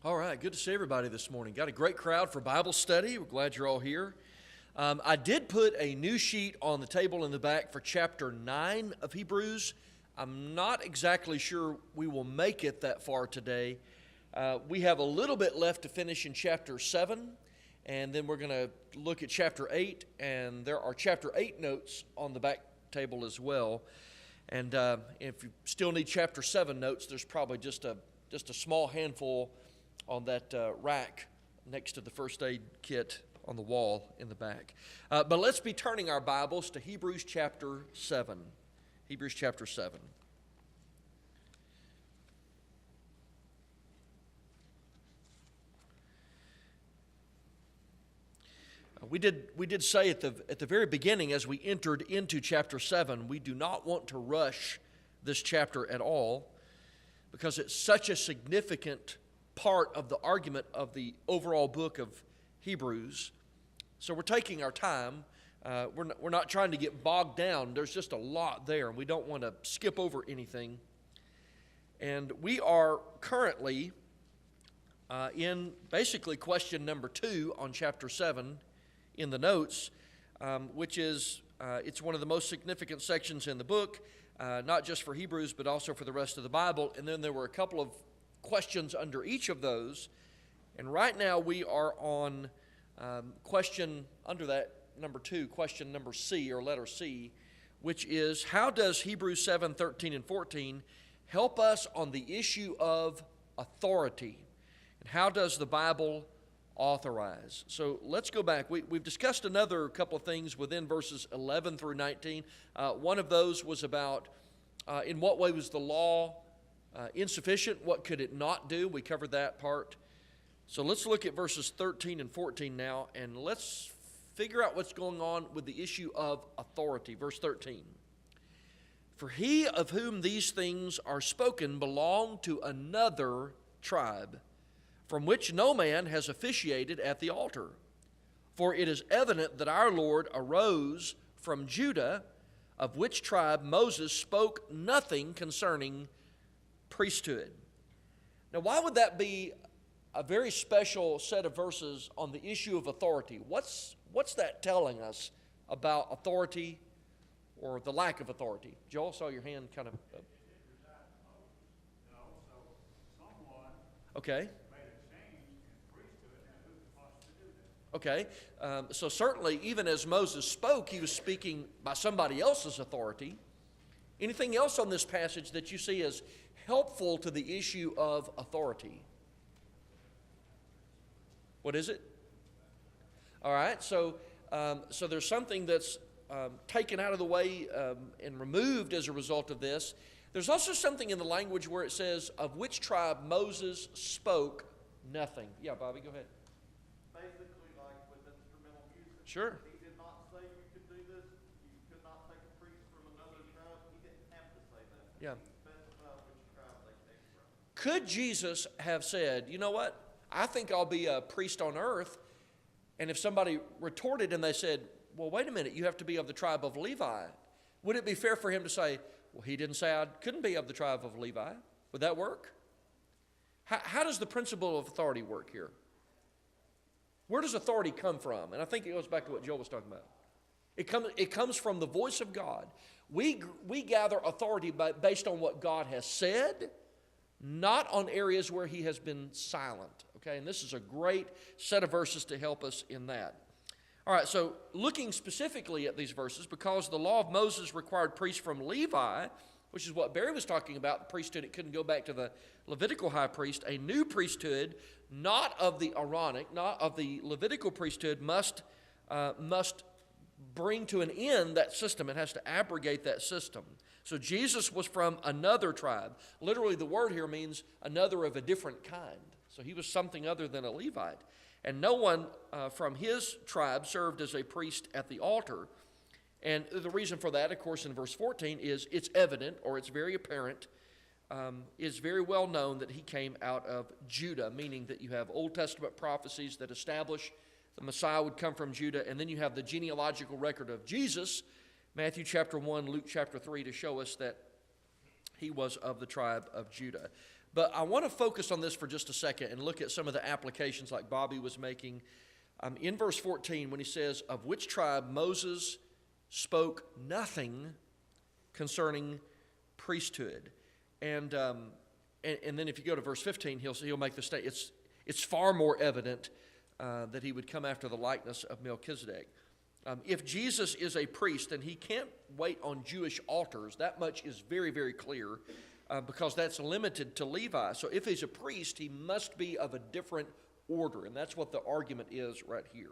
All right, good to see everybody this morning. Got a great crowd for Bible study. We're glad you're all here. I did put a new sheet on the table in the back for chapter 9 of Hebrews. I'm not exactly sure we will make it that far today. We have a little bit left to finish in chapter 7, and then we're going to look at chapter 8, and there are chapter 8 notes on the back table as well. And if you still need chapter 7 notes, there's probably just a small handful on that rack next to the first aid kit on the wall in the back. But let's be turning our Bibles to Hebrews chapter 7. Hebrews chapter 7. We did say at the very beginning, as we entered into chapter 7, we do not want to rush this chapter at all because it's such a significant part of the argument of the overall book of Hebrews. So we're taking our time. We're not trying to get bogged down. There's just a lot there, and we don't want to skip over anything. And we are currently in basically question number 2 on chapter 7 in the notes, which is it's one of the most significant sections in the book, not just for Hebrews, but also for the rest of the Bible. And then there were a couple of questions under each of those. And right now we are on question under that number 2, question number C, or letter C, which is, how does Hebrews 7, 13, and 14 help us on the issue of authority? And how does the Bible authorize? So let's go back. We've discussed another couple of things within verses 11 through 19. One of those was about in what way was the law insufficient? What could it not do? We covered that part. So let's look at verses 13 and 14 now, and let's figure out what's going on with the issue of authority. Verse 13. For he of whom these things are spoken belonged to another tribe, from which no man has officiated at the altar. For it is evident that our Lord arose from Judah, of which tribe Moses spoke nothing concerning priesthood. Now, why would that be a very special set of verses on the issue of authority? What's that telling us about authority or the lack of authority? Joel, I saw your hand kind of... Okay. Okay, so certainly even as Moses spoke, he was speaking by somebody else's authority. Anything else on this passage that you see as helpful to the issue of authority? What is it? All right, so there's something that's taken out of the way and removed as a result of this. There's also something in the language where it says, of which tribe Moses spoke nothing. Yeah, Bobby, go ahead. Basically, like with instrumental music. Sure. He did not say you could do this. You could not take a priest from another tribe. He didn't have to say that. Yeah. He specified which tribe they came from. Could Jesus have said, you know what, I think I'll be a priest on earth, and if somebody retorted and they said, well, wait a minute, you have to be of the tribe of Levi, would it be fair for him to say, well, he didn't say I couldn't be of the tribe of Levi? Would that work? How does the principle of authority work here? Where does authority come from? And I think it goes back to what Joel was talking about. It comes from the voice of God. We gather authority based on what God has said, not on areas where he has been silent. Okay, and this is a great set of verses to help us in that. All right, so looking specifically at these verses, because the law of Moses required priests from Levi, which is what Barry was talking about, the priesthood, it couldn't go back to the Levitical high priest. A new priesthood, not of the Aaronic, not of the Levitical priesthood, must bring to an end that system. It has to abrogate that system. So Jesus was from another tribe. Literally, the word here means another of a different kind. So he was something other than a Levite. And no one from his tribe served as a priest at the altar. And the reason for that, of course, in verse 14 is it's evident, or it's very apparent, it's very well known that he came out of Judah, meaning that you have Old Testament prophecies that establish the Messiah would come from Judah, and then you have the genealogical record of Jesus, Matthew chapter 1, Luke chapter 3, to show us that he was of the tribe of Judah. But I want to focus on this for just a second and look at some of the applications like Bobby was making. In verse 14, when he says, of which tribe Moses spoke nothing concerning priesthood. And then if you go to verse 15, he'll make the statement, it's far more evident that he would come after the likeness of Melchizedek. If Jesus is a priest, then he can't wait on Jewish altars. That much is very, very clear because that's limited to Levi. So if he's a priest, he must be of a different order, and that's what the argument is right here.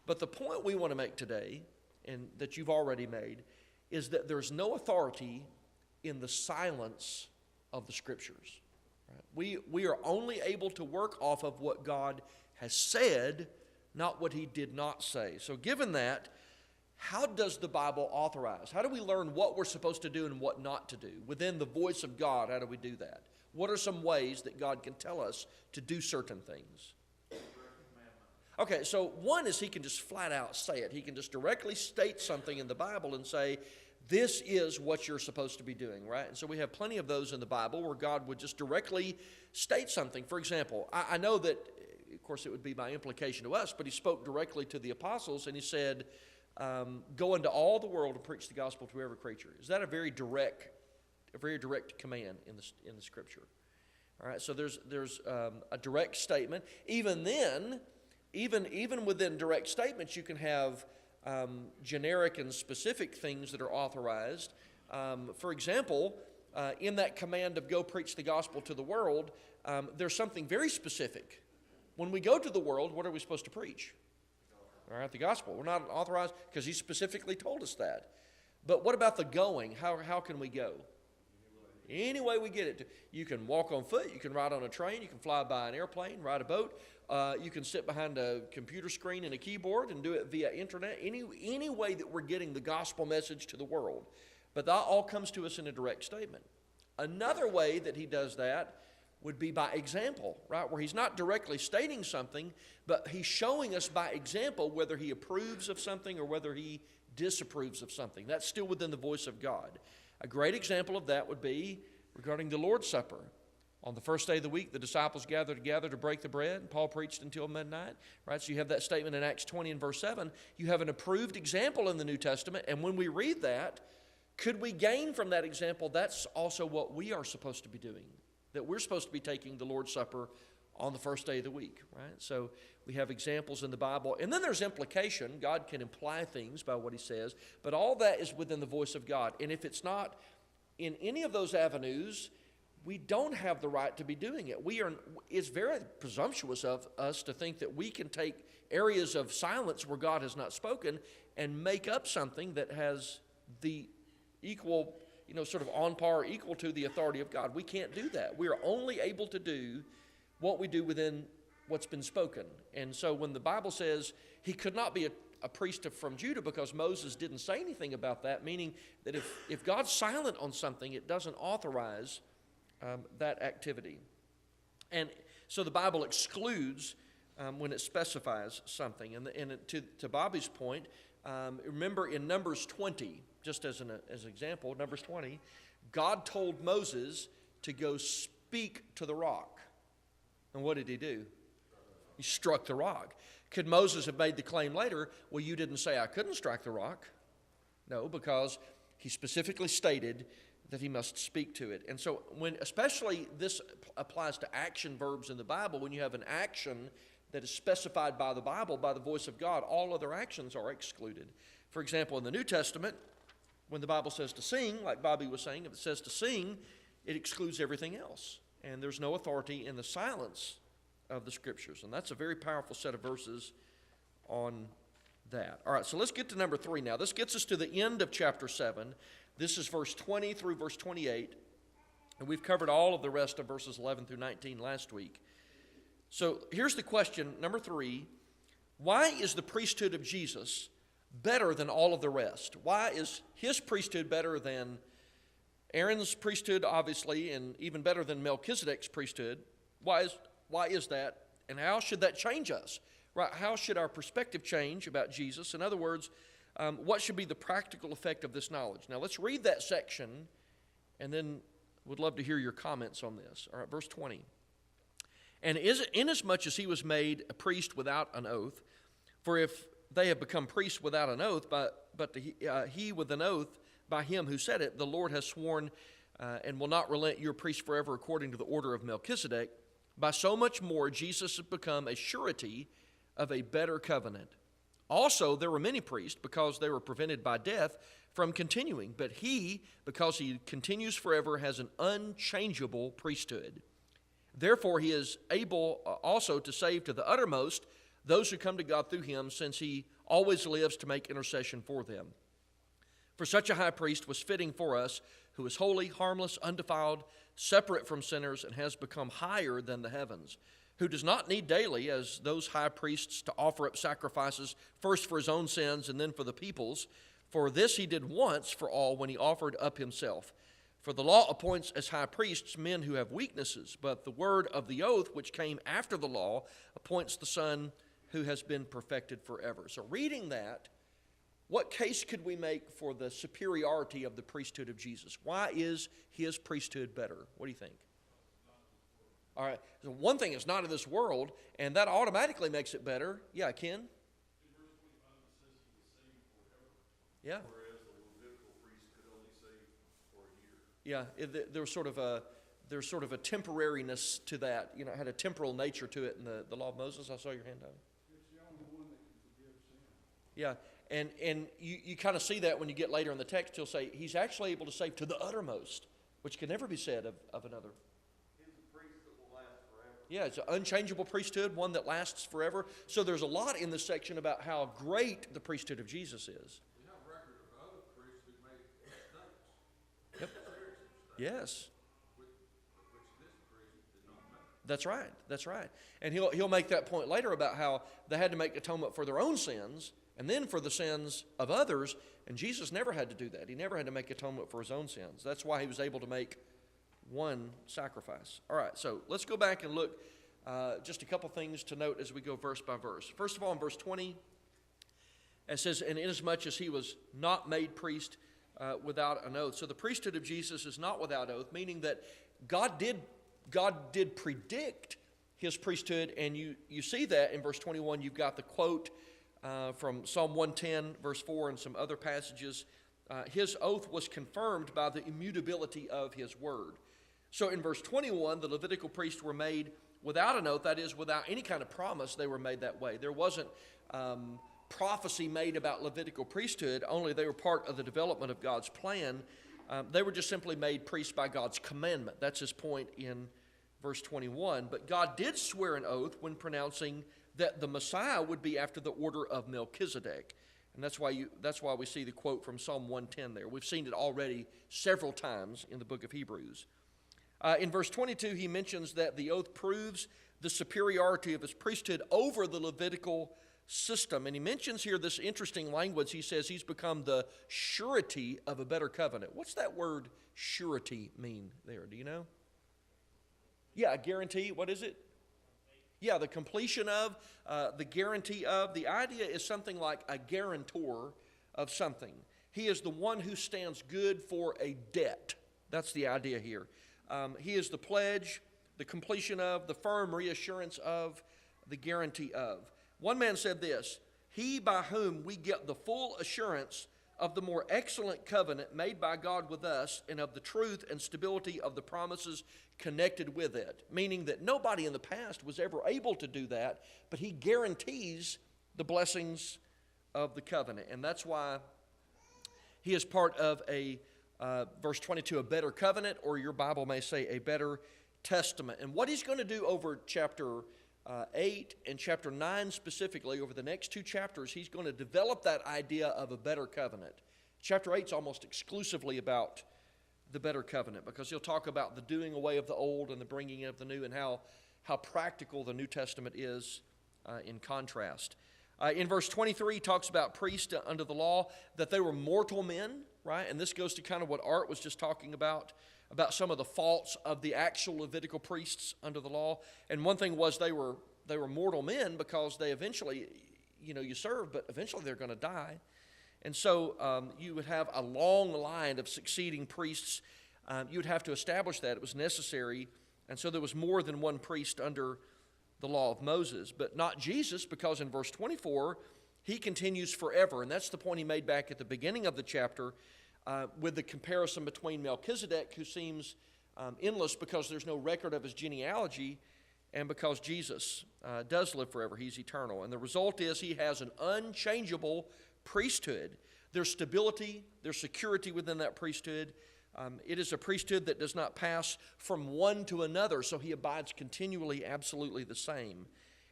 But the point we want to make today, and that you've already made, is that there's no authority in the silence of the Scriptures. Right? We are only able to work off of what God has said, not what he did not say. So given that, how does the Bible authorize? How do we learn what we're supposed to do and what not to do? Within the voice of God, how do we do that? What are some ways that God can tell us to do certain things? Okay, so one is he can just flat out say it. He can just directly state something in the Bible and say, this is what you're supposed to be doing, right? And so we have plenty of those in the Bible where God would just directly state something. For example, I know that, of course, it would be by implication to us, but he spoke directly to the apostles and he said, go into all the world and preach the gospel to every creature. Is that a very direct command in the Scripture? All right, so there's a direct statement. Even then, even within direct statements, you can have generic and specific things that are authorized. For example, in that command of go preach the gospel to the world, there's something very specific. When we go to the world, what are we supposed to preach? All right, the gospel. We're not authorized because he specifically told us that. But what about the going? How can we go? Any way we get it to. You can walk on foot, you can ride on a train, you can fly by an airplane, ride a boat, you can sit behind a computer screen and a keyboard and do it via internet, any way that we're getting the gospel message to the world. But that all comes to us in a direct statement. Another way that he does that would be by example, right? Where he's not directly stating something, but he's showing us by example whether he approves of something or whether he disapproves of something. That's still within the voice of God. A great example of that would be regarding the Lord's Supper. On the first day of the week, the disciples gathered together to break the bread, and Paul preached until midnight, right? So you have that statement in Acts 20 and verse 7. You have an approved example in the New Testament, and when we read that, could we gain from that example? That's also what we are supposed to be doing, that we're supposed to be taking the Lord's Supper on the first day of the week, right? So we have examples in the Bible. And then there's implication. God can imply things by what he says, but all that is within the voice of God. And if it's not in any of those avenues, we don't have the right to be doing it. It's very presumptuous of us to think that we can take areas of silence where God has not spoken and make up something that has the equal, sort of on par, equal to the authority of God. We can't do that. We are only able to do what we do within what's been spoken. And so when the Bible says he could not be a priest from Judah because Moses didn't say anything about that, meaning that if God's silent on something, it doesn't authorize that activity. And so the Bible excludes when it specifies something. And to Bobby's point, remember in Numbers 20, just as an example, Numbers 20, God told Moses to go speak to the rock. And what did he do? He struck the rock. Could Moses have made the claim later, well, you didn't say I couldn't strike the rock? No, because he specifically stated that he must speak to it. And so especially this applies to action verbs in the Bible, when you have an action that is specified by the Bible, by the voice of God, all other actions are excluded. For example, in the New Testament, when the Bible says to sing, like Bobby was saying, if it says to sing, it excludes everything else. And there's no authority in the silence of the Scriptures. And that's a very powerful set of verses on that. All right, so let's get to number 3 now. This gets us to the end of chapter 7. This is verse 20 through verse 28. And we've covered all of the rest of verses 11 through 19 last week. So here's the question, number 3. Why is the priesthood of Jesus better than all of the rest? Why is his priesthood better than Aaron's priesthood, obviously, and even better than Melchizedek's priesthood? Why is that? And how should that change us? Right? How should our perspective change about Jesus? In other words, what should be the practical effect of this knowledge? Now, let's read that section, and then Would love to hear your comments on this. All right, verse 20. And inasmuch as he was made a priest without an oath, for if they have become priests without an oath, but he with an oath by him who said it, the Lord has sworn and will not relent your priest forever according to the order of Melchizedek, by so much more Jesus has become a surety of a better covenant. Also, there were many priests, because they were prevented by death from continuing. But he, because he continues forever, has an unchangeable priesthood. Therefore, he is able also to save to the uttermost those who come to God through him, since he always lives to make intercession for them. For such a high priest was fitting for us, who is holy, harmless, undefiled, separate from sinners, and has become higher than the heavens, who does not need daily, as those high priests, to offer up sacrifices, first for his own sins and then for the people's. For this he did once for all when he offered up himself. For the law appoints as high priests men who have weaknesses, but the word of the oath, which came after the law, appoints the Son who has been perfected forever. So reading that, what case could we make for the superiority of the priesthood of Jesus? Why is his priesthood better? What do you think? All right, so one thing is not of this world, and that automatically makes it better. Yeah, Ken? Yeah. Whereas the Levitical priest could only save for a year. Yeah, there's sort of a temporariness to that. You know, it had a temporal nature to it in the law of Moses. I saw your hand up. It's the only one that can forgive sin. Yeah, and you kind of see that when you get later in the text. He'll say he's actually able to save to the uttermost, which can never be said of another. Yeah, it's an unchangeable priesthood, one that lasts forever. So there's a lot in this section about how great the priesthood of Jesus is. We have record of other priests who made mistakes. Yep. Yes. Which this priest did not make. That's right. And he'll make that point later about how they had to make atonement for their own sins and then for the sins of others. And Jesus never had to do that. He never had to make atonement for his own sins. That's why he was able to make one sacrifice. All right, so let's go back and look just a couple things to note as we go verse by verse. First of all, in verse 20, it says, and inasmuch as he was not made priest without an oath. So the priesthood of Jesus is not without oath, meaning that God did predict his priesthood, and you see that in verse 21. You've got the quote from Psalm 110, verse 4, and some other passages. His oath was confirmed by the immutability of his word. So in verse 21, the Levitical priests were made without an oath, that is, without any kind of promise. They were made that way. There wasn't prophecy made about Levitical priesthood, only they were part of the development of God's plan. They were just simply made priests by God's commandment. That's his point in verse 21. But God did swear an oath when pronouncing that the Messiah would be after the order of Melchizedek. And that's why we see the quote from Psalm 110 there. We've seen it already several times in the book of Hebrews. In verse 22, he mentions that the oath proves the superiority of his priesthood over the Levitical system. And he mentions here this interesting language. He says he's become the surety of a better covenant. What's that word surety mean there? Do you know? Yeah, a guarantee. What is it? Yeah, the completion of, the guarantee of. The idea is something like a guarantor of something. He is the one who stands good for a debt. That's the idea here. He is the pledge, the completion of, the firm reassurance of, the guarantee of. One man said this, he by whom we get the full assurance of the more excellent covenant made by God with us and of the truth and stability of the promises connected with it. Meaning that nobody in the past was ever able to do that, but he guarantees the blessings of the covenant. And that's why he is part of verse 22, a better covenant, or your Bible may say a better testament. And what he's going to do over chapter 8 and chapter 9 specifically, over the next two chapters, he's going to develop that idea of a better covenant. Chapter 8 is almost exclusively about the better covenant, because he'll talk about the doing away of the old and the bringing in of the new, and how practical the New Testament is in contrast. In verse 23, he talks about priests under the law, that they were mortal men, right? And this goes to kind of what Art was just talking about some of the faults of the actual Levitical priests under the law. And one thing was they were mortal men because they eventually, you serve, but eventually they're going to die. And so you would have a long line of succeeding priests you would have to establish that. It was necessary, and so there was more than one priest under the law of Moses. But not Jesus, because in verse 24, he continues forever. And that's the point he made back at the beginning of the chapter with the comparison between Melchizedek, who seems endless because there's no record of his genealogy, and because Jesus does live forever. He's eternal. And the result is he has an unchangeable priesthood. There's stability, there's security within that priesthood. It is a priesthood that does not pass from one to another, so he abides continually, absolutely the same.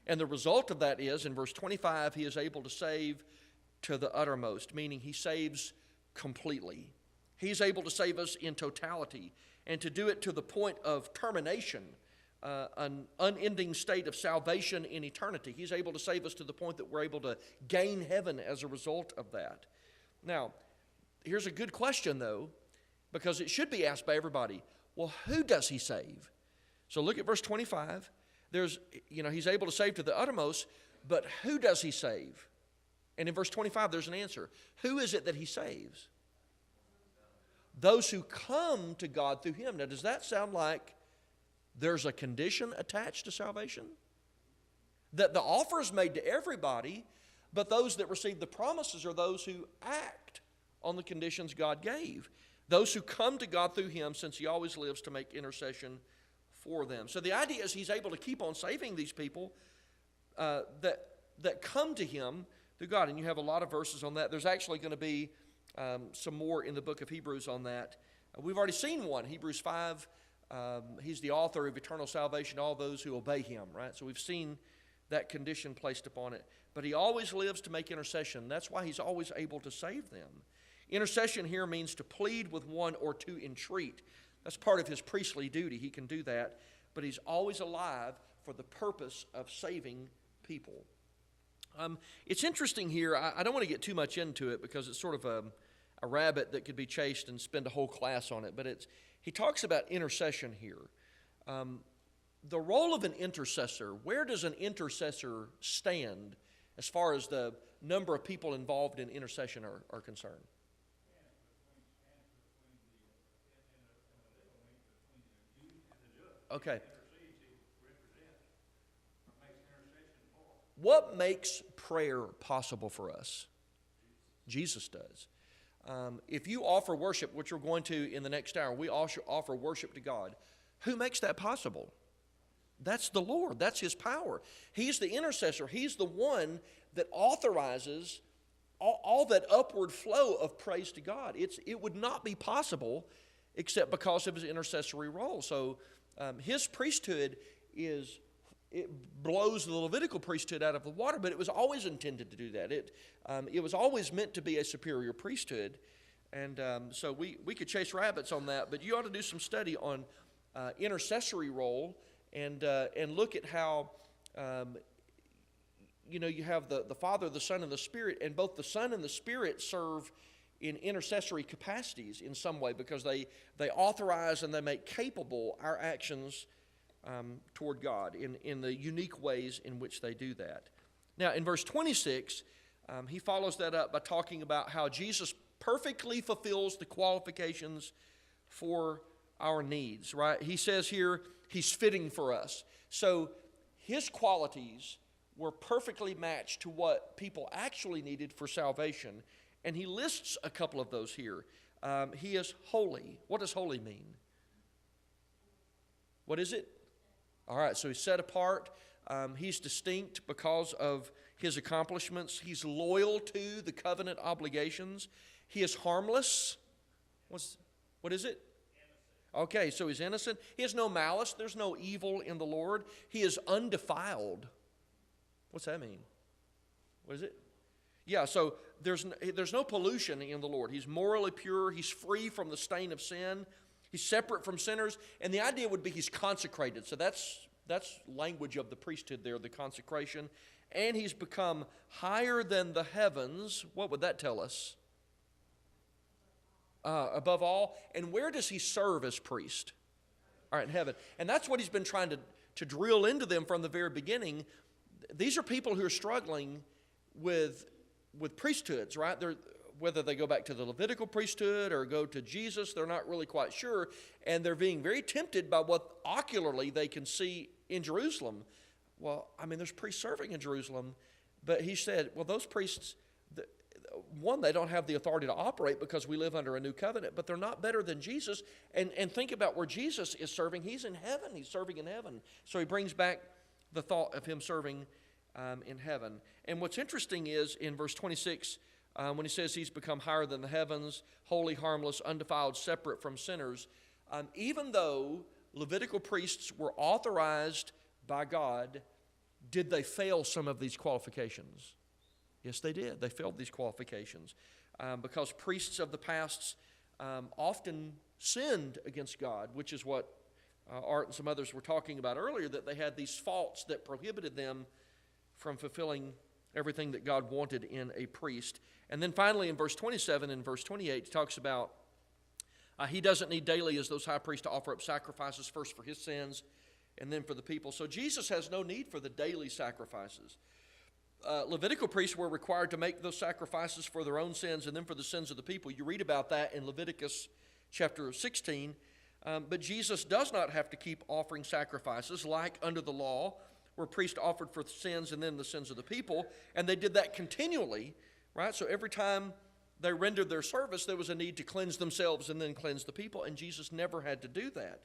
And the result of that is, in verse 25, he is able to save to the uttermost, meaning he saves completely. He's able to save us in totality, and to do it to the point of termination, an unending state of salvation in eternity. He's able to save us to the point that we're able to gain heaven as a result of that. Now, here's a good question, though, because it should be asked by everybody. Well, who does he save? So look at verse 25. He's able to save to the uttermost, but who does he save? And in verse 25, there's an answer. Who is it that he saves? Those who come to God through him. Now, does that sound like there's a condition attached to salvation? That the offer is made to everybody, but those that receive the promises are those who act on the conditions God gave. Those who come to God through him, since he always lives to make intercession for them. So the idea is he's able to keep on saving these people that come to him through God. And you have a lot of verses on that. There's actually going to be some more in the book of Hebrews on that. We've already seen one, Hebrews 5. He's the author of eternal salvation to all those who obey him, right? So we've seen that condition placed upon it. But he always lives to make intercession. That's why he's always able to save them. Intercession here means to plead with one or to entreat. That's part of his priestly duty. He can do that. But he's always alive for the purpose of saving people. It's interesting here. I don't want to get too much into it because it's sort of a rabbit that could be chased and spend a whole class on it. But he talks about intercession here. The role of an intercessor, where does an intercessor stand as far as the number of people involved in intercession are concerned? Okay. What makes prayer possible for us? Jesus does. If you offer worship, which we're going to in the next hour, we also offer worship to God. Who makes that possible? That's the Lord. That's his power. He's the intercessor. He's the one that authorizes all that upward flow of praise to God. It would not be possible except because of his intercessory role. So his priesthood it blows the Levitical priesthood out of the water, but it was always intended to do that. It was always meant to be a superior priesthood. And so we could chase rabbits on that, but you ought to do some study on intercessory role and look at how you have the Father, the Son, and the Spirit, and both the Son and the Spirit serve in intercessory capacities in some way because they authorize and they make capable our actions toward God in the unique ways in which they do that. Now, in verse 26, he follows that up by talking about how Jesus perfectly fulfills the qualifications for our needs, right? He says here, he's fitting for us. So his qualities were perfectly matched to what people actually needed for salvation. And he lists a couple of those here. He is holy. What does holy mean? What is it? All right, so he's set apart. He's distinct because of his accomplishments. He's loyal to the covenant obligations. He is harmless. What is it? Okay, so he's innocent. He has no malice. There's no evil in the Lord. He is undefiled. What's that mean? What is it? Yeah, so there's no pollution in the Lord. He's morally pure. He's free from the stain of sin. He's separate from sinners. And the idea would be he's consecrated. So that's language of the priesthood there, the consecration. And he's become higher than the heavens. What would that tell us? Above all. And where does he serve as priest? All right, in heaven. And that's what he's been trying to drill into them from the very beginning. These are people who are struggling with priesthoods, right? whether they go back to the Levitical priesthood or go to Jesus, they're not really quite sure. And they're being very tempted by what ocularly they can see in Jerusalem. Well, I mean, there's priests serving in Jerusalem. But he said, well, those priests, one, they don't have the authority to operate because we live under a new covenant, but they're not better than Jesus. And think about where Jesus is serving. He's in heaven. He's serving in heaven. So he brings back the thought of him serving in heaven. And what's interesting is in verse 26, when he says he's become higher than the heavens, holy, harmless, undefiled, separate from sinners, even though Levitical priests were authorized by God, did they fail some of these qualifications? Yes, they did. They failed these qualifications because priests of the past often sinned against God, which is what Art and some others were talking about earlier, that they had these faults that prohibited them from fulfilling everything that God wanted in a priest. And then finally in verse 27 and verse 28, he talks about he doesn't need daily as those high priests to offer up sacrifices, first for his sins and then for the people. So Jesus has no need for the daily sacrifices. Levitical priests were required to make those sacrifices for their own sins and then for the sins of the people. You read about that in Leviticus chapter 16. But Jesus does not have to keep offering sacrifices like under the law, where priests offered for sins and then the sins of the people. And they did that continually, right? So every time they rendered their service, there was a need to cleanse themselves and then cleanse the people. And Jesus never had to do that.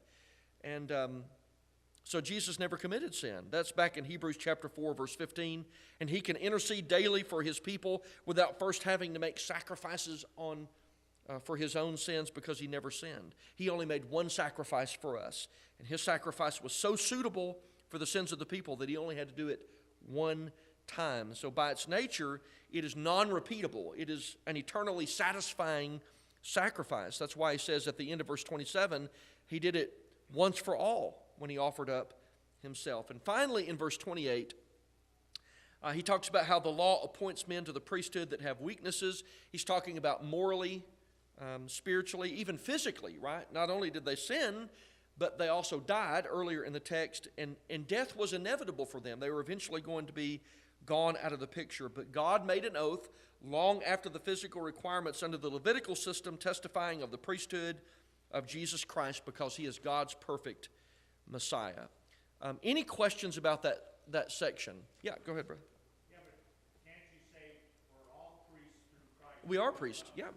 And so Jesus never committed sin. That's back in Hebrews chapter 4, verse 15. And he can intercede daily for his people without first having to make sacrifices for his own sins because he never sinned. He only made one sacrifice for us. And his sacrifice was so suitable for the sins of the people that he only had to do it one time. So by its nature, it is non-repeatable. It is an eternally satisfying sacrifice. That's why he says at the end of verse 27, he did it once for all when he offered up himself. And finally, in verse 28, he talks about how the law appoints men to the priesthood that have weaknesses. He's talking about morally, spiritually, even physically, right? Not only did they sin, but they also died earlier in the text, and death was inevitable for them. They were eventually going to be gone out of the picture. But God made an oath long after the physical requirements under the Levitical system, testifying of the priesthood of Jesus Christ because he is God's perfect Messiah. Any questions about that section? Yeah, go ahead, brother. Yeah, but can't you say we're all priests through Christ? We are priests, yeah.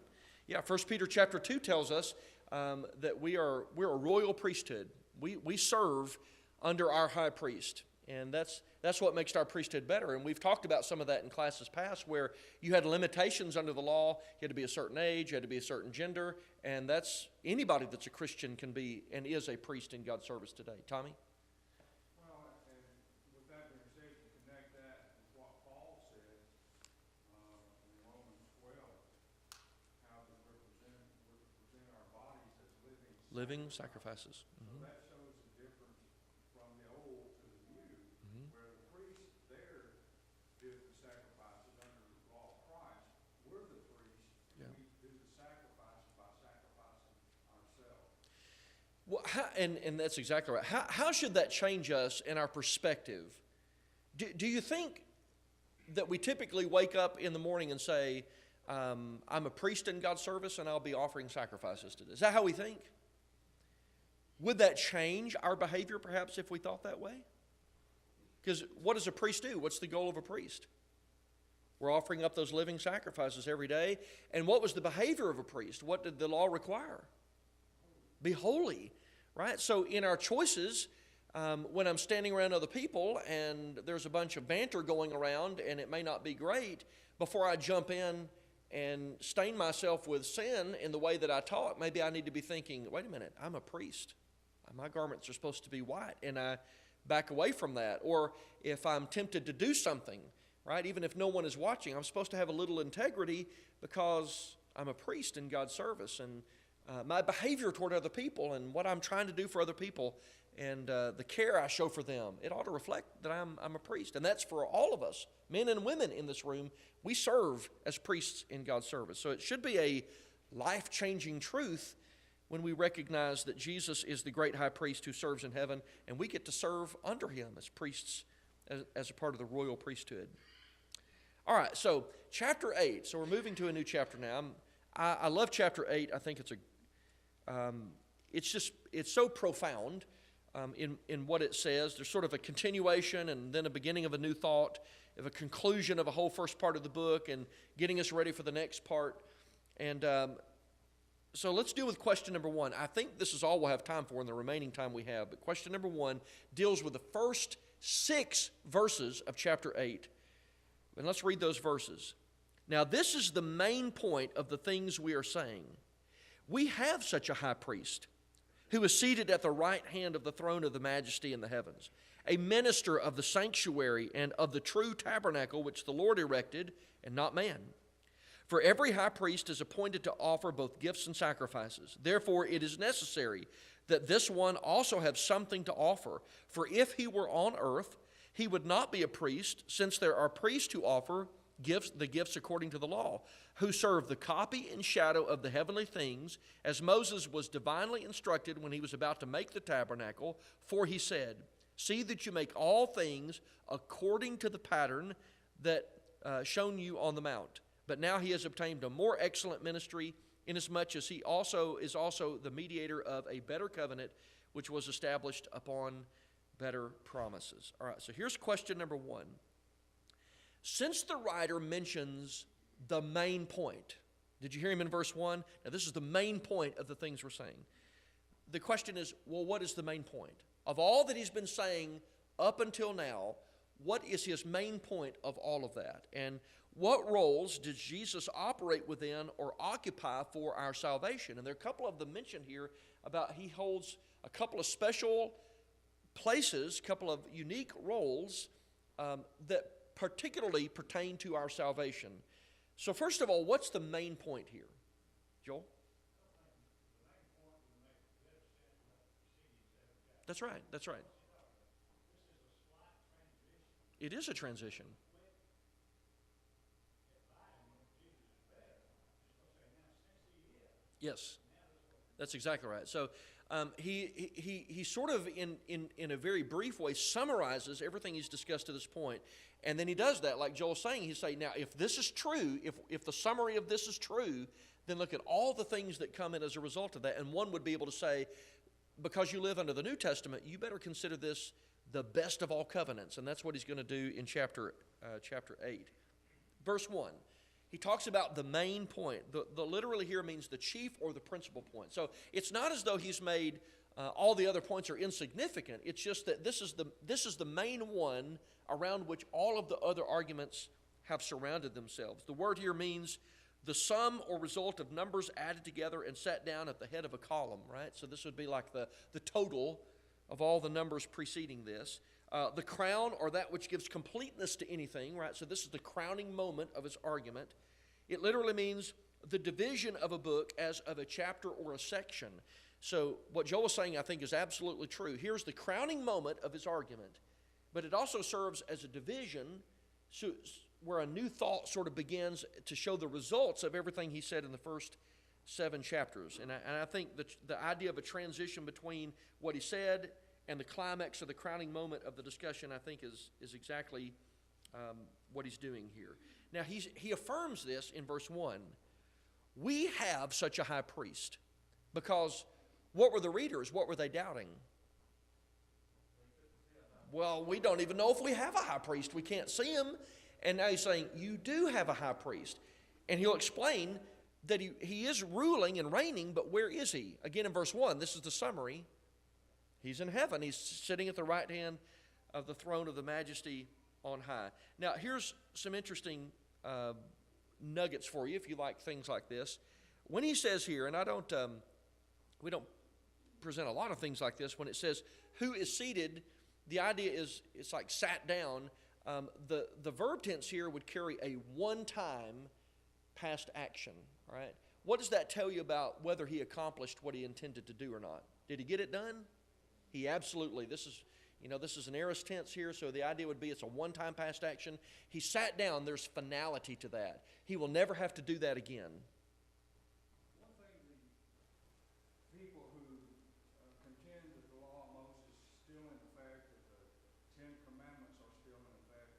Yeah, 1 Peter chapter 2 tells us that we're a royal priesthood. We serve under our high priest. And that's what makes our priesthood better. And we've talked about some of that in classes past where you had limitations under the law. You had to be a certain age, you had to be a certain gender. And that's anybody that's a Christian can be and is a priest in God's service today. Tommy? Well, and with that being said, to connect that with what Paul said in Romans 12, how that we're to present our bodies as Living sacrifices. So that shows the difference from the old to the new, where the priests there did the sacrifices under the law of Christ. We're the priests, and we do the sacrifices by sacrificing ourselves. Well, and that's exactly right. How should that change us in our perspective? Do you think that we typically wake up in the morning and say, I'm a priest in God's service and I'll be offering sacrifices today? Is that how we think? Would that change our behavior perhaps if we thought that way? Because what does a priest do? What's the goal of a priest? We're offering up those living sacrifices every day. And what was the behavior of a priest? What did the law require? Be holy, right? So in our choices, when I'm standing around other people and there's a bunch of banter going around and it may not be great, before I jump in and stain myself with sin in the way that I talk, maybe I need to be thinking, wait a minute, I'm a priest. My garments are supposed to be white, and I back away from that. Or if I'm tempted to do something, right, even if no one is watching, I'm supposed to have a little integrity because I'm a priest in God's service. And my behavior toward other people and what I'm trying to do for other people and the care I show for them, it ought to reflect that I'm a priest. And that's for all of us, men and women in this room. We serve as priests in God's service. So it should be a life-changing truth when we recognize that Jesus is the great high priest who serves in heaven, and we get to serve under him as priests, as a part of the royal priesthood. All right, so chapter 8. So we're moving to a new chapter now. I love chapter 8. I think it's so profound in what it says. There's sort of a continuation and then a beginning of a new thought, of a conclusion of a whole first part of the book and getting us ready for the next part. And so let's deal with question number 1. I think this is all we'll have time for in the remaining time we have. But question number 1 deals with the first 6 verses of chapter 8. And let's read those verses. Now, this is the main point of the things we are saying. We have such a high priest who is seated at the right hand of the throne of the majesty in the heavens, a minister of the sanctuary and of the true tabernacle which the Lord erected, and not man. For every high priest is appointed to offer both gifts and sacrifices. Therefore, it is necessary that this one also have something to offer. For if he were on earth, he would not be a priest, since there are priests who offer the gifts according to the law, who serve the copy and shadow of the heavenly things, as Moses was divinely instructed when he was about to make the tabernacle. For he said, "See that you make all things according to the pattern that shown you on the mount." But now he has obtained a more excellent ministry, inasmuch as he is also the mediator of a better covenant, which was established upon better promises. All right, so here's question number 1. Since the writer mentions the main point, did you hear him in verse 1? Now, this is the main point of the things we're saying. The question is, well, what is the main point? Of all that he's been saying up until now, what is his main point of all of that? And what roles does Jesus operate within or occupy for our salvation? And there are a couple of them mentioned here about he holds a couple of special places, a couple of unique roles that particularly pertain to our salvation. So first of all, what's the main point here? Joel? That's right, that's right. It is a transition. Yes, that's exactly right. So he sort of, in a very brief way, summarizes everything he's discussed to this point. And then he does that, like Joel's saying. He's saying, now, if this is true, if the summary of this is true, then look at all the things that come in as a result of that. And one would be able to say, because you live under the New Testament, you better consider this the best of all covenants. And that's what he's going to do in chapter 8. Verse 1. He talks about the main point. The literally here means the chief or the principal point. So it's not as though he's made all the other points are insignificant. It's just that this is the main one around which all of the other arguments have surrounded themselves. The word here means the sum or result of numbers added together and set down at the head of a column, right? So this would be like the total of all the numbers preceding this. The crown, or that which gives completeness to anything, right? So this is the crowning moment of his argument. It literally means the division of a book as of a chapter or a section. So what Joel is saying, I think, is absolutely true. Here's the crowning moment of his argument, but it also serves as a division where a new thought sort of begins to show the results of everything he said in the first 7 chapters. And I think the idea of a transition between what he said and the climax or the crowning moment of the discussion, I think, is exactly what he's doing here. Now, he affirms this in verse 1. We have such a high priest. Because what were the readers? What were they doubting? Well, we don't even know if we have a high priest. We can't see him. And now he's saying, you do have a high priest. And he'll explain that he is ruling and reigning, but where is he? Again, in verse 1, this is the summary. He's in heaven. He's sitting at the right hand of the throne of the majesty on high. Now, here's some interesting nuggets for you if you like things like this. When he says here, and we don't present a lot of things like this, when it says who is seated, the idea is it's like sat down. The verb tense here would carry a one-time past action, right? What does that tell you about whether he accomplished what he intended to do or not? Did he get it done? He absolutely. This is an aorist tense here, so the idea would be it's a one-time past action. He sat down. There's finality to that. He will never have to do that again. One thing the people who contend that the law of Moses is still in effect, that the Ten Commandments are still in effect,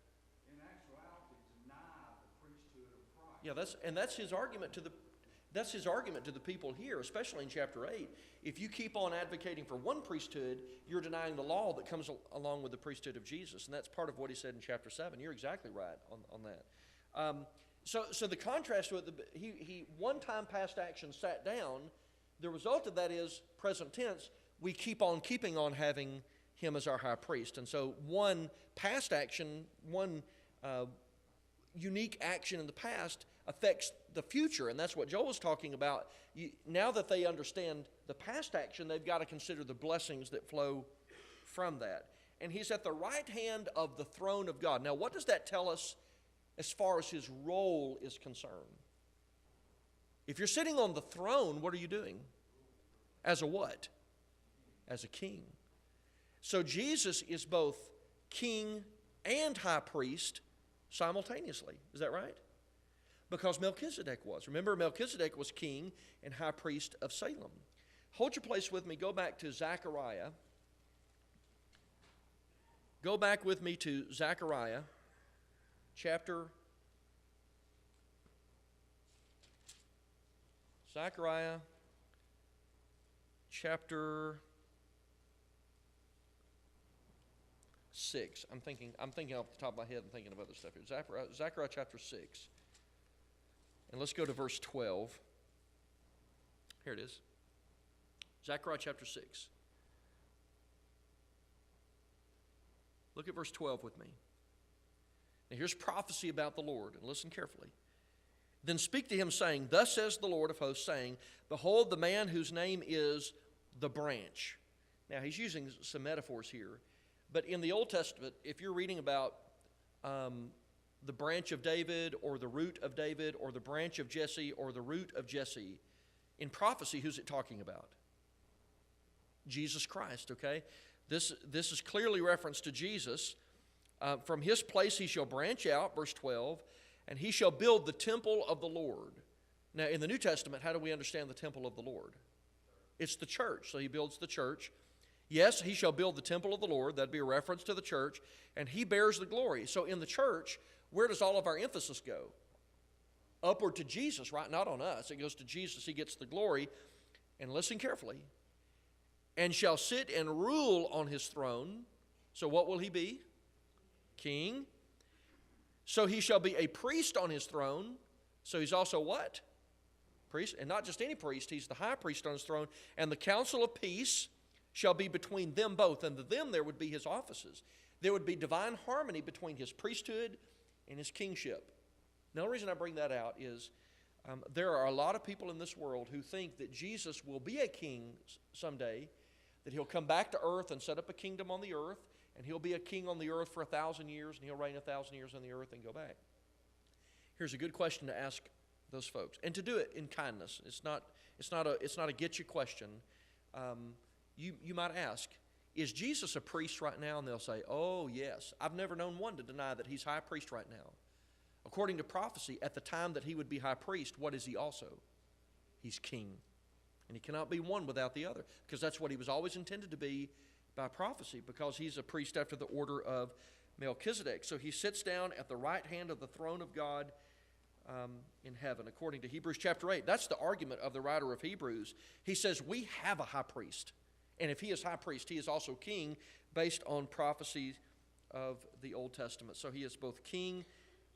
in actuality deny Yeah, that's his argument to the people here, especially in chapter 8. If you keep on advocating for one priesthood, you're denying the law that comes along with the priesthood of Jesus. And that's part of what he said in chapter 7. You're exactly right on that. So the contrast with he one time past action sat down. The result of that is present tense. We keep on keeping on having him as our high priest. And so one past action, one unique action in the past affects the future, and that's what Joel was talking about. Now that they understand the past action, they've got to consider the blessings that flow from that. And he's at the right hand of the throne of God. Now, what does that tell us as far as his role is concerned? If you're sitting on the throne, what are you doing? As a what? As a king. So Jesus is both king and high priest simultaneously. Is that right? Because Melchizedek was. Remember, Melchizedek was king and high priest of Salem. Hold your place with me. Go back to Zechariah. Go back with me to Zechariah chapter 6. I'm thinking off the top of my head and thinking of other stuff here. Zechariah chapter 6. And let's go to verse 12. Here it is. Zechariah chapter 6. Look at verse 12 with me. Now here's prophecy about the Lord, and listen carefully. Then speak to him, saying, Thus says the Lord of hosts, saying, Behold, the man whose name is the branch. Now he's using some metaphors here. But in the Old Testament, if you're reading about the branch of David or the root of David or the branch of Jesse or the root of Jesse, in prophecy, who's it talking about? Jesus Christ, okay? This is clearly reference to Jesus. From his place he shall branch out, verse 12, and he shall build the temple of the Lord. Now, in the New Testament, how do we understand the temple of the Lord? It's the church, so he builds the church. Yes, he shall build the temple of the Lord. That'd be a reference to the church. And he bears the glory. So in the church, where does all of our emphasis go? Upward to Jesus, right? Not on us. It goes to Jesus. He gets the glory. And listen carefully. And shall sit and rule on his throne. So what will he be? King. So he shall be a priest on his throne. So he's also what? Priest. And not just any priest. He's the high priest on his throne. And the council of peace shall be between them both. And to them there would be his offices. There would be divine harmony between his priesthood and his kingship. Now, the reason I bring that out is there are a lot of people in this world who think that Jesus will be a king someday, that he'll come back to earth and set up a kingdom on the earth, and he'll be a king on the earth for 1,000 years, and he'll reign 1,000 years on the earth and go back. Here's a good question to ask those folks, and to do it in kindness. It's not a get you question. You might ask, is Jesus a priest right now? And they'll say, oh, yes. I've never known one to deny that he's high priest right now. According to prophecy, at the time that he would be high priest, what is he also? He's king. And he cannot be one without the other, because that's what he was always intended to be by prophecy, because he's a priest after the order of Melchizedek. So he sits down at the right hand of the throne of God in heaven, according to Hebrews chapter 8. That's the argument of the writer of Hebrews. He says, we have a high priest. And if he is high priest, he is also king, based on prophecies of the Old Testament. So he is both king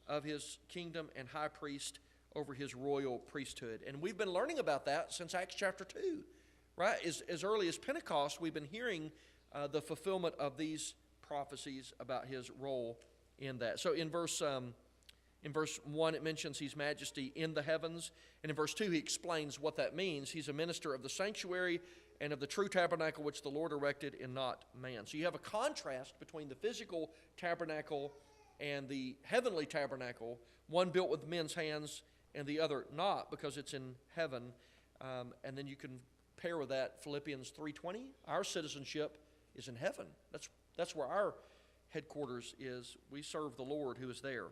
of his kingdom and high priest over his royal priesthood. And we've been learning about that since Acts chapter 2, right? As early as Pentecost, we've been hearing the fulfillment of these prophecies about his role in that. So in verse 1, it mentions he's majesty in the heavens. And in verse 2, he explains what that means. He's a minister of the sanctuary and of the true tabernacle which the Lord erected and not man. So you have a contrast between the physical tabernacle and the heavenly tabernacle, one built with men's hands and the other not, because it's in heaven. And then you can pair with that Philippians 3:20. Our citizenship is in heaven. That's where our headquarters is. We serve the Lord who is there.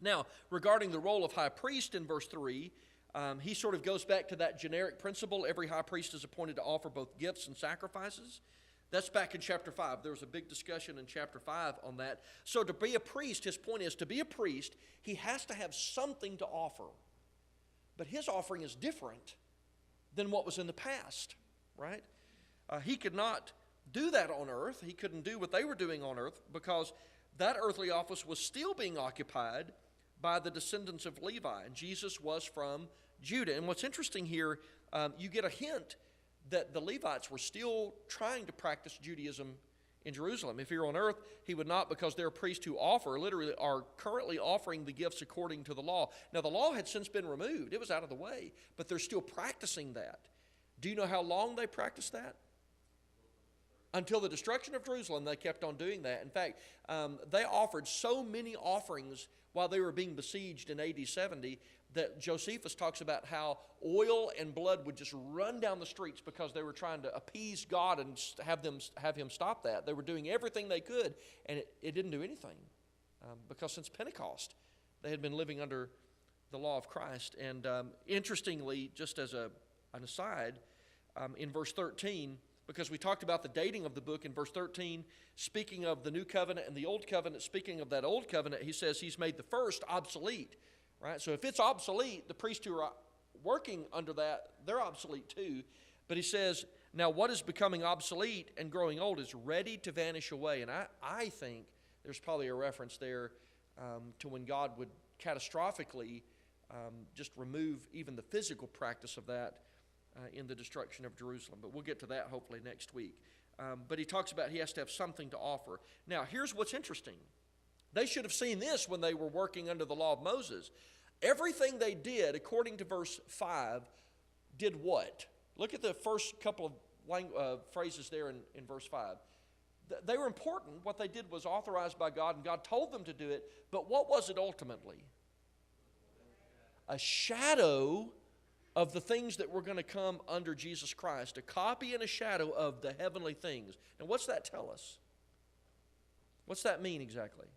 Now, regarding the role of high priest in verse 3, he sort of goes back to that generic principle. Every high priest is appointed to offer both gifts and sacrifices. That's back in chapter 5. There was a big discussion in chapter 5 on that. So to be a priest, his point is, to be a priest, he has to have something to offer. But his offering is different than what was in the past, right? He could not do that on earth. He couldn't do what they were doing on earth because that earthly office was still being occupied by the descendants of Levi, and Jesus was from Judah. And what's interesting here, you get a hint that the Levites were still trying to practice Judaism in Jerusalem. If you're on earth, he would not, because they're priests who offer, literally are currently offering the gifts according to the law. Now, the law had since been removed. It was out of the way, but they're still practicing that. Do you know how long they practiced that? Until the destruction of Jerusalem, they kept on doing that. In fact, they offered so many offerings while they were being besieged in AD 70 that Josephus talks about how oil and blood would just run down the streets because they were trying to appease God and have him stop that. They were doing everything they could, and it didn't do anything because since Pentecost, they had been living under the law of Christ. And interestingly, just as an aside, in verse 13, because we talked about the dating of the book in verse 13, speaking of the new covenant and the old covenant, speaking of that old covenant, he says he's made the first obsolete, right? So if it's obsolete, the priests who are working under that, they're obsolete too. But he says, now what is becoming obsolete and growing old is ready to vanish away. And I think there's probably a reference there to when God would catastrophically just remove even the physical practice of that in the destruction of Jerusalem. But we'll get to that hopefully next week. But he talks about he has to have something to offer. Now, here's what's interesting. They should have seen this when they were working under the law of Moses. Everything they did, according to verse 5, did what? Look at the first couple of phrases there in verse 5. They were important. What they did was authorized by God, and God told them to do it. But what was it ultimately? A shadow of the things that were going to come under Jesus Christ, a copy and a shadow of the heavenly things. Now, what's that tell us? What's that mean exactly?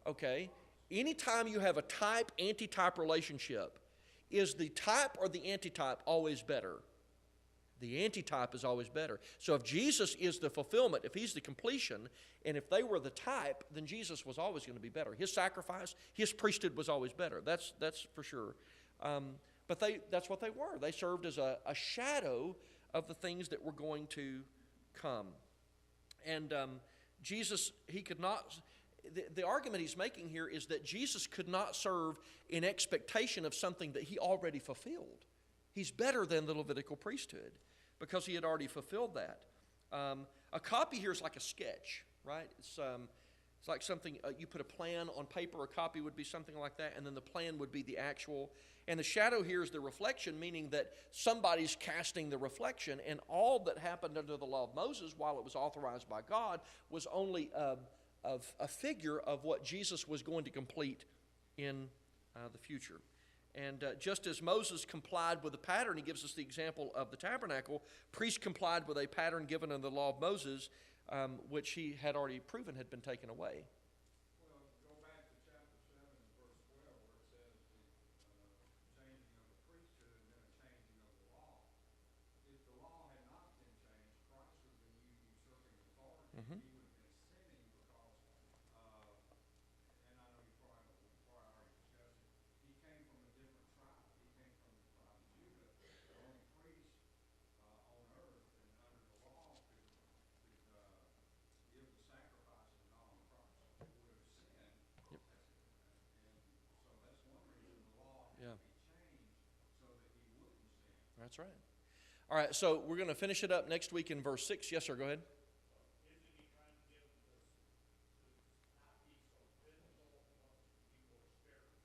Okay, anytime you have a type-antitype relationship, is the type or the antitype always better? The antitype is always better. So if Jesus is the fulfillment, if he's the completion, and if they were the type, then Jesus was always going to be better. His sacrifice, his priesthood was always better. That's for sure. But that's what they were. They served as a shadow of the things that were going to come. And Jesus, he could not... The argument he's making here is that Jesus could not serve in expectation of something that he already fulfilled. He's better than the Levitical priesthood because he had already fulfilled that. A copy here is like a sketch, right? It's like something, you put a plan on paper, a copy would be something like that, and then the plan would be the actual. And the shadow here is the reflection, meaning that somebody's casting the reflection, and all that happened under the law of Moses, while it was authorized by God, was only a figure of what Jesus was going to complete in the future. And just as Moses complied with a pattern, he gives us the example of the tabernacle, priests complied with a pattern given in the law of Moses, which he had already proven had been taken away. Well, go back to chapter 7, verse 12, where it says the changing of the priesthood and then a changing of the law. If the law had not been changed, Christ would have been usurping authority. Mm-hmm. He would have been sinning because, and I know you probably already discussed it, he came from a different tribe. He came from the tribe of Judah. The only priest on earth and under the law could give the sacrifices and all on Christ would have sinned. Yep. And so that's one reason the law had Yeah. to be changed so that he wouldn't sin. That's right. All right, so we're going to finish it up next week in verse 6. Yes, sir, go ahead. Isn't he trying to give this not be so physical, but be more spiritual?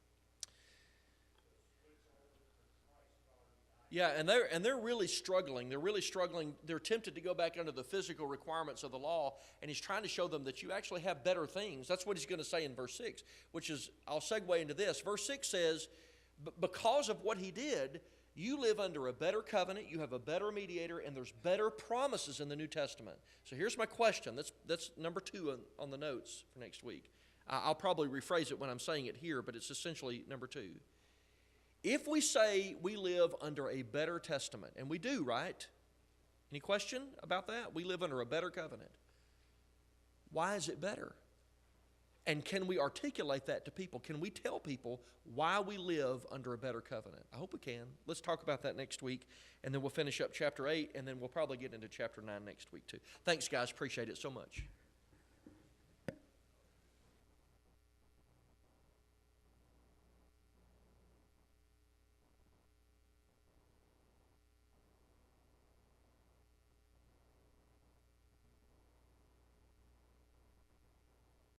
Switch over to Christ already died. Yeah, and they're really struggling. They're really struggling. They're tempted to go back under the physical requirements of the law, and he's trying to show them that you actually have better things. That's what he's going to say in verse 6, which is, I'll segue into this. Verse 6 says, because of what he did, you live under a better covenant, you have a better mediator, and there's better promises in the New Testament. So here's my question. That's number 2 on the notes for next week. I'll probably rephrase it when I'm saying it here, but it's essentially number 2. If we say we live under a better testament, and we do, right? Any question about that? We live under a better covenant. Why is it better? And can we articulate that to people? Can we tell people why we live under a better covenant? I hope we can. Let's talk about that next week, and then we'll finish up chapter 8, and then we'll probably get into chapter 9 next week too. Thanks, guys. Appreciate it so much.